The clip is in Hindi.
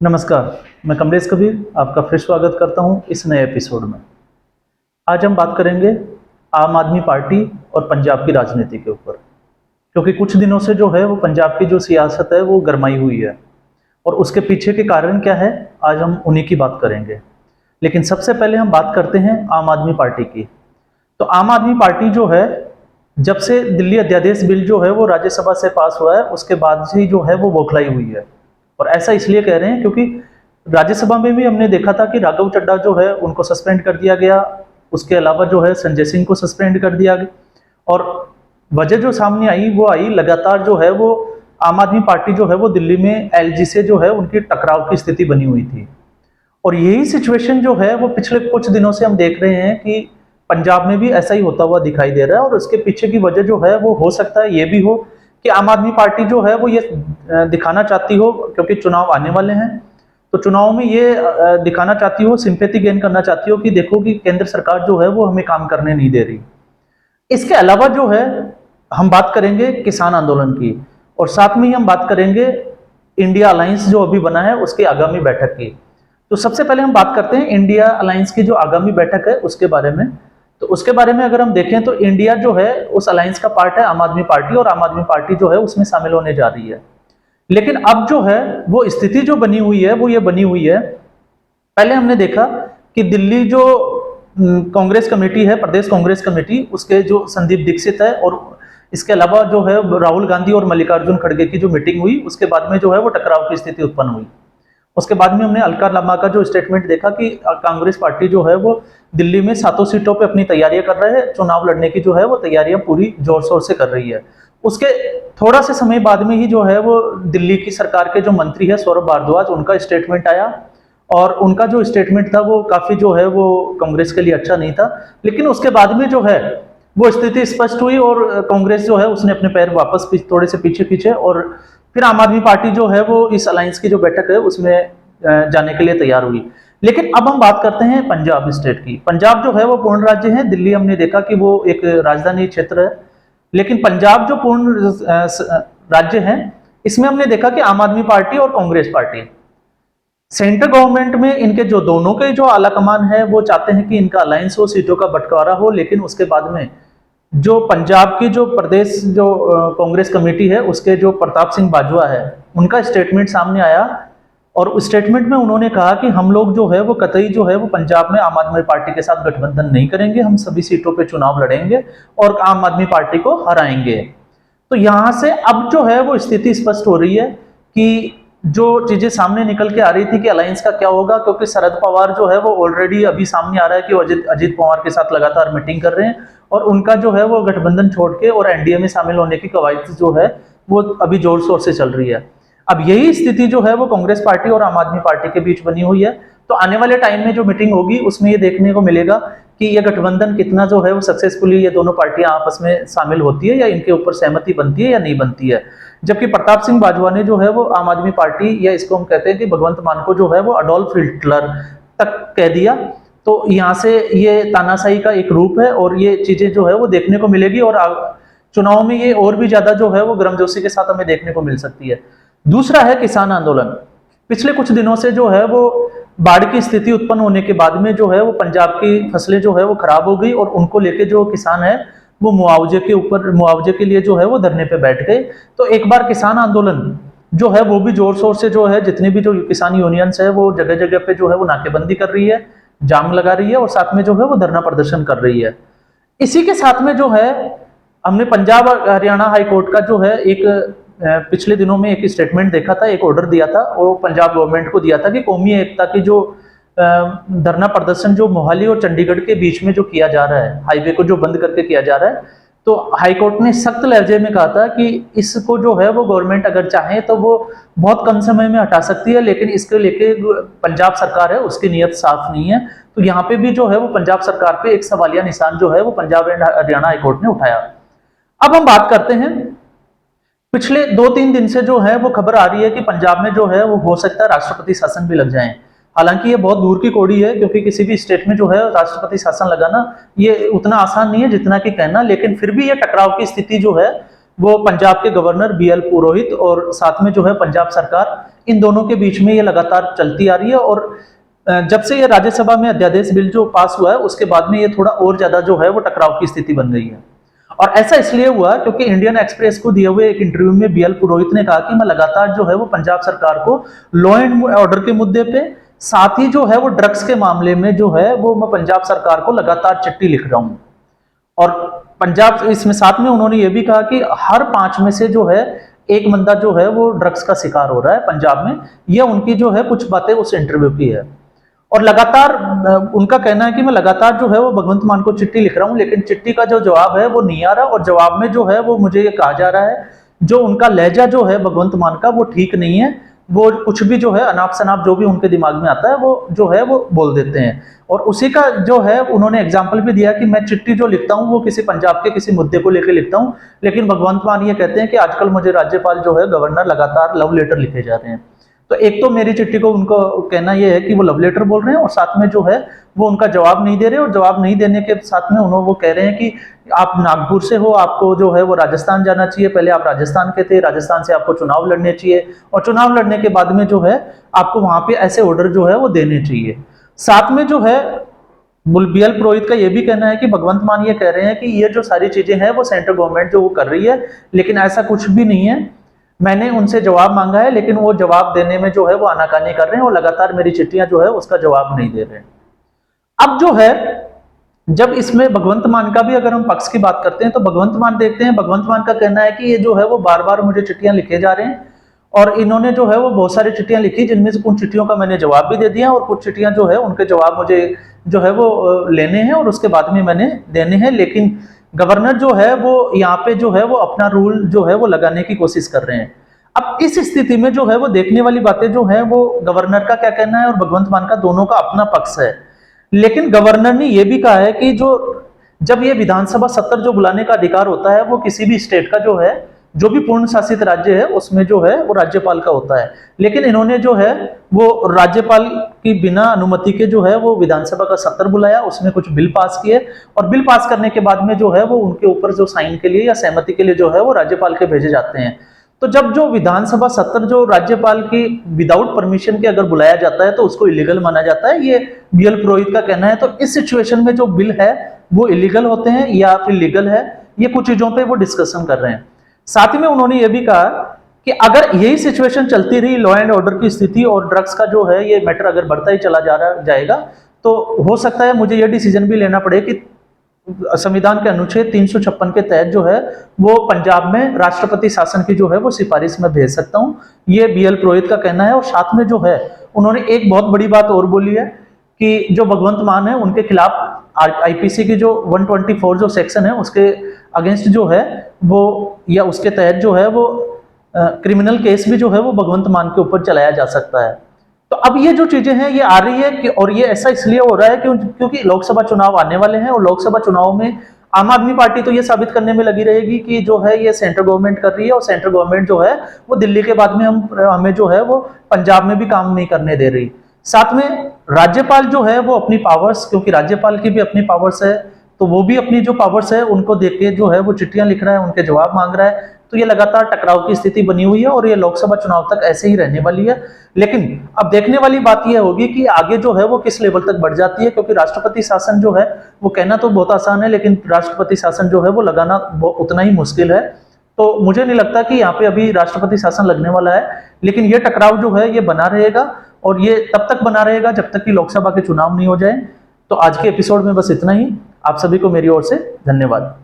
नमस्कार, मैं कमलेश कबीर आपका फिर स्वागत करता हूं इस नए एपिसोड में। आज हम बात करेंगे आम आदमी पार्टी और पंजाब की राजनीति के ऊपर, क्योंकि कुछ दिनों से जो है वो पंजाब की जो सियासत है वो गरमाई हुई है और उसके पीछे के कारण क्या है, आज हम उन्हीं की बात करेंगे। लेकिन सबसे पहले हम बात करते हैं आम आदमी पार्टी की। तो आम आदमी पार्टी जो है, जब से दिल्ली अध्यादेश बिल जो है वो राज्यसभा से पास हुआ है, उसके बाद से ही जो है वो बौखलाई हुई है। और ऐसा इसलिए कह रहे हैं क्योंकि राज्यसभा में भी हमने देखा था कि राघव चड्ढा जो है उनको सस्पेंड कर दिया गया, उसके अलावा जो है संजय सिंह को सस्पेंड कर दिया गया। और वजह जो सामने आई वो आई लगातार जो है वो आम आदमी पार्टी जो है वो दिल्ली में एलजी से जो है उनकी टकराव की स्थिति बनी हुई थी। और यही सिचुएशन जो है वो पिछले कुछ दिनों से हम देख रहे हैं कि पंजाब में भी ऐसा ही होता हुआ दिखाई दे रहा है। और उसके पीछे की वजह जो है वो हो सकता है ये भी हो कि आम आदमी पार्टी जो है वो ये दिखाना चाहती हो, क्योंकि चुनाव आने वाले हैं, तो चुनाव में ये दिखाना चाहती हो, सिंपैथी गेन करना चाहती हो कि देखो कि केंद्र सरकार जो है वो हमें काम करने नहीं दे रही। इसके अलावा जो है हम बात करेंगे किसान आंदोलन की, और साथ में ही हम बात करेंगे इंडिया अलायंस जो अभी बना है उसकी आगामी बैठक की। तो सबसे पहले हम बात करते हैं इंडिया अलायंस की जो आगामी बैठक है उसके बारे में। तो उसके बारे में अगर हम देखें तो इंडिया जो है उस अलायंस का पार्ट है आम आदमी पार्टी, और आम आदमी पार्टी जो है उसमें शामिल होने जा रही है। लेकिन अब जो है वो स्थिति जो बनी हुई है वो ये बनी हुई है, पहले हमने देखा कि दिल्ली जो कांग्रेस कमेटी है, प्रदेश कांग्रेस कमेटी, उसके जो संदीप दीक्षित है, और इसके अलावा जो है राहुल गांधी और मल्लिकार्जुन खड़गे की जो मीटिंग हुई उसके बाद में जो है वो टकराव की स्थिति उत्पन्न हुई। उसके बाद में हमने अलका लामा का जो स्टेटमेंट देखा कि कांग्रेस पार्टी जो है वो दिल्ली में 7 सीटों पे अपनी तैयारियां कर रहे हैं, चुनाव लड़ने की जो है वो तैयारियां पूरी जोर शोर से कर रही है। उसके थोड़ा से समय बाद में ही जो है वो दिल्ली की सरकार के जो मंत्री है सौरभ भारद्वाज, उनका स्टेटमेंट आया, और उनका जो स्टेटमेंट था वो काफी जो है वो कांग्रेस के लिए अच्छा नहीं था। लेकिन उसके बाद में जो है वो स्थिति स्पष्ट हुई और कांग्रेस जो है उसने अपने पैर वापस थोड़े से पीछे खींचे, और फिर आम आदमी पार्टी जो है वो इस अलायंस की जो बैठक है उसमें जाने के लिए तैयार हुई। लेकिन अब हम बात करते हैं पंजाब स्टेट की। पंजाब जो है वो पूर्ण राज्य है, दिल्ली हमने देखा कि वो एक राजधानी क्षेत्र है, लेकिन पंजाब जो पूर्ण राज्य है इसमें हमने देखा कि आम आदमी पार्टी और कांग्रेस पार्टी, सेंट्रल गवर्नमेंट में इनके जो दोनों के जो आला कमान है वो चाहते हैं कि इनका अलायंस हो, सीटों का बंटवारा हो। लेकिन उसके बाद में जो पंजाब की जो प्रदेश जो कांग्रेस कमेटी है उसके जो प्रताप सिंह बाजवा है, उनका स्टेटमेंट सामने आया, और उस स्टेटमेंट में उन्होंने कहा कि हम लोग जो है वो कतई जो है वो पंजाब में आम आदमी पार्टी के साथ गठबंधन नहीं करेंगे, हम सभी सीटों पे चुनाव लड़ेंगे और आम आदमी पार्टी को हराएंगे। तो यहां से अब जो है वो स्थिति स्पष्ट हो रही है कि जो चीजें सामने निकल के आ रही थी कि अलायंस का क्या होगा, क्योंकि शरद पवार जो है वो ऑलरेडी अभी सामने आ रहा है कि वो अजीत पवार के साथ लगातार मीटिंग कर रहे हैं, और उनका जो है वो गठबंधन छोड़ के और एनडीए में शामिल होने की कवायद जो है वो अभी जोर शोर से चल रही है। अब यही स्थिति जो है वो कांग्रेस पार्टी और आम आदमी पार्टी के बीच बनी हुई है। तो आने वाले टाइम में जो मीटिंग होगी उसमें ये देखने को मिलेगा कि ये गठबंधन कितना जो है वो सक्सेसफुली ये दोनों पार्टियां आपस में शामिल होती है, या इनके ऊपर सहमति बनती है या नहीं बनती है। जबकि प्रताप सिंह बाजवा ने जो है वो आम आदमी पार्टी, या इसको हम कहते हैं कि भगवंत मान को जो है वो अडोल्फ हिटलर तक कह दिया। तो यहाँ से ये तानाशाही का एक रूप है, और ये चीजें जो है वो देखने को मिलेगी, और चुनाव में ये और भी ज्यादा जो है वो गर्मजोशी के साथ हमें देखने को मिल सकती है। दूसरा है किसान आंदोलन। पिछले कुछ दिनों से जो है वो बाढ़ की स्थिति उत्पन्न होने के बाद में जो है वो पंजाब की फसलें जो है वो खराब हो गई, और उनको लेके जो किसान है वो मुआवजे के लिए जो है वो धरने पे बैठ गए। तो एक बार किसान आंदोलन जो है वो भी जोर शोर से जो है जितनी भी जो किसान यूनियंस है वो जगह जगह पे जो है वो नाकेबंदी कर रही है, जाम लगा रही है, और साथ में जो है वो धरना प्रदर्शन कर रही है। इसी के साथ में जो है हमने पंजाब हरियाणा हाईकोर्ट का जो है एक पिछले दिनों में एक स्टेटमेंट देखा था, एक ऑर्डर दिया था, वो पंजाब गवर्नमेंट को दिया था कि कौमी एकता की जो धरना प्रदर्शन जो मोहाली और चंडीगढ़ के बीच में जो किया जा रहा है, हाईवे को जो बंद करके किया जा रहा है, तो हाईकोर्ट ने सख्त लहजे में कहा था कि इसको जो है वो गवर्नमेंट अगर चाहे तो वो बहुत कम समय में हटा सकती है, लेकिन इसके लेके पंजाब सरकार है उसकी नीयत साफ नहीं है। तो यहाँ पे भी जो है वो पंजाब सरकार पे एक सवालिया निशान जो है वो पंजाब एंड हरियाणा हाईकोर्ट ने उठाया। अब हम बात करते हैं, पिछले 2-3 दिन से जो है वो खबर आ रही है कि पंजाब में जो है वो हो सकता है राष्ट्रपति शासन भी लग जाए। हालांकि ये बहुत दूर की कौड़ी है, क्योंकि किसी भी स्टेट में जो है राष्ट्रपति शासन लगाना ये उतना आसान नहीं है जितना कि कहना, लेकिन फिर भी ये टकराव की स्थिति जो है वो पंजाब के गवर्नर BL पुरोहित और साथ में जो है पंजाब सरकार, इन दोनों के बीच में ये लगातार चलती आ रही है। और जब से ये राज्यसभा में अध्यादेश बिल जो पास हुआ है उसके बाद में ये थोड़ा और ज्यादा जो है वो टकराव की स्थिति बन गई है। और ऐसा इसलिए हुआ क्योंकि इंडियन एक्सप्रेस को दिए हुए एक इंटरव्यू में BL पुरोहित ने कहा कि मैं लगातार जो है वो पंजाब सरकार को लॉ एंड ऑर्डर के मुद्दे पे, साथ ही जो है वो ड्रग्स के मामले में जो है वो मैं पंजाब सरकार को लगातार चिट्ठी लिख रहा हूं। और पंजाब इसमें साथ में उन्होंने ये भी कहा कि हर 5 में से जो है एक बंदा जो है वो ड्रग्स का शिकार हो रहा है पंजाब में। ये उनकी जो है कुछ बातें उस इंटरव्यू की है। और लगातार उनका कहना है कि मैं लगातार जो है वो भगवंत मान को चिट्ठी लिख रहा हूं, लेकिन चिट्ठी का जो जवाब है वो नहीं आ रहा। और जवाब में जो है वो मुझे ये कहा जा रहा है जो उनका लहजा जो है भगवंत मान का वो ठीक नहीं है, वो कुछ भी जो है अनाप शनाप जो भी उनके दिमाग में आता है वो जो है वो बोल देते हैं। और उसी का जो है उन्होंने एग्जाम्पल भी दिया कि मैं चिट्ठी जो लिखता हूं वो किसी पंजाब के किसी मुद्दे को लेकर लिखता हूं, लेकिन भगवंत मान ये कहते हैं कि आजकल मुझे राज्यपाल जो है गवर्नर लगातार लव लेटर लिखे जा रहे हैं। तो एक तो मेरी चिट्ठी को उनको कहना यह है कि वो लव लेटर बोल रहे हैं और साथ में जो है वो उनका जवाब नहीं दे रहे। और जवाब नहीं देने के साथ में उन्होंने वो कह रहे हैं कि आप नागपुर से हो, आपको जो है वो राजस्थान जाना चाहिए, पहले आप राजस्थान के थे, राजस्थान से आपको चुनाव लड़ने चाहिए और चुनाव लड़ने के बाद में जो है आपको वहां पे ऐसे ऑर्डर जो है वो देने चाहिए। साथ में जो है BL पुरोहित का ये भी कहना है कि भगवंत मान ये कह रहे हैं कि ये जो सारी चीजें हैं वो सेंट्रल गवर्नमेंट जो वो कर रही है, लेकिन ऐसा कुछ भी नहीं है। मैंने उनसे जवाब मांगा है लेकिन वो जवाब देने में जो है वो आनाकानी कर रहे हैं और लगातार मेरी चिट्ठियां जो है उसका जवाब नहीं दे रहे हैं। अब जो है जब इसमें भगवंत मान का भी अगर हम पक्ष की बात करते हैं तो भगवंत मान देखते हैं। भगवंत मान का कहना है कि ये जो है वो बार बार मुझे चिट्ठियां लिखे जा रहे हैं और इन्होंने जो है वो बहुत सारी चिट्ठियां लिखी, जिनमें से कुछ चिट्ठियों का मैंने जवाब भी दे दिया और कुछ चिट्ठियां जो है उनके जवाब मुझे जो है वो लेने हैं और उसके बाद में मैंने देने हैं। लेकिन गवर्नर जो है वो यहाँ पे जो है वो अपना रूल जो है वो लगाने की कोशिश कर रहे हैं। अब इस स्थिति में जो है वो देखने वाली बातें जो है वो गवर्नर का क्या कहना है और भगवंत मान का दोनों का अपना पक्ष है। लेकिन गवर्नर ने यह भी कहा है कि जब ये विधानसभा सत्र जो बुलाने का अधिकार होता है वो किसी भी स्टेट का जो है, जो भी पूर्ण शासित राज्य है उसमें जो है वो राज्यपाल का होता है। लेकिन इन्होंने जो है वो राज्यपाल की बिना अनुमति के जो है वो विधानसभा का सत्र बुलाया, उसमें कुछ बिल पास किए और बिल पास करने के बाद में जो है वो उनके ऊपर जो साइन के लिए या सहमति के लिए जो है वो राज्यपाल के भेजे जाते हैं। तो जब जो विधानसभा सत्र जो राज्यपाल की विदाउट परमिशन के अगर बुलाया जाता है तो उसको इलीगल माना जाता है, ये BL पुरोहित का कहना है। तो इस सिचुएशन में जो बिल है वो इलीगल होते हैं या फिर लीगल है, ये कुछ चीजों पे वो डिस्कशन कर रहे हैं। साथ ही में उन्होंने ये भी कहा कि अगर यही सिचुएशन चलती रही, लॉ एंड ऑर्डर की स्थिति और ड्रग्स का जो है ये मैटर अगर बढ़ता ही चला जाएगा तो हो सकता है मुझे ये डिसीजन भी लेना पड़े कि संविधान के अनुच्छेद 356 के तहत जो है वो पंजाब में राष्ट्रपति शासन की जो है वो सिफारिश में भेज सकता हूं, ये BL पुरोहित का कहना है। और साथ में जो है उन्होंने एक बहुत बड़ी बात और बोली है कि जो भगवंत मान है उनके खिलाफ IPC की जो 124 जो सेक्शन है उसके अगेंस्ट जो है वो या उसके तहत जो है वो क्रिमिनल केस भी जो है वो भगवंत मान के ऊपर चलाया जा सकता है। तो अब ये जो चीजें हैं ये आ रही है कि, और ये ऐसा इसलिए हो रहा है क्योंकि लोकसभा चुनाव आने वाले हैं और लोकसभा चुनाव में आम आदमी पार्टी तो ये साबित करने में लगी रहेगी कि जो है ये सेंट्रल गवर्नमेंट कर रही है और सेंट्रल गवर्नमेंट जो है वो दिल्ली के बाद में हमें जो है वो पंजाब में भी काम नहीं करने दे रही। साथ में राज्यपाल जो है वो अपनी पावर्स, क्योंकि राज्यपाल की भी अपनी पावर्स है, तो वो भी अपनी जो पावर्स है उनको देख के जो है वो चिट्ठियां लिख रहा है, उनके जवाब मांग रहा है। तो ये लगातार टकराव की स्थिति बनी हुई है और ये लोकसभा चुनाव तक ऐसे ही रहने वाली है। लेकिन अब देखने वाली बात यह होगी कि आगे जो है वो किस लेवल तक बढ़ जाती है, क्योंकि राष्ट्रपति शासन जो है वो कहना तो बहुत आसान है लेकिन राष्ट्रपति शासन जो है वो लगाना उतना ही मुश्किल है। तो मुझे नहीं लगता कि यहाँ पे अभी राष्ट्रपति शासन लगने वाला है, लेकिन ये टकराव जो है ये बना रहेगा और ये तब तक बना रहेगा जब तक कि लोकसभा के चुनाव नहीं हो जाए। तो आज के एपिसोड में बस इतना ही। आप सभी को मेरी ओर से धन्यवाद।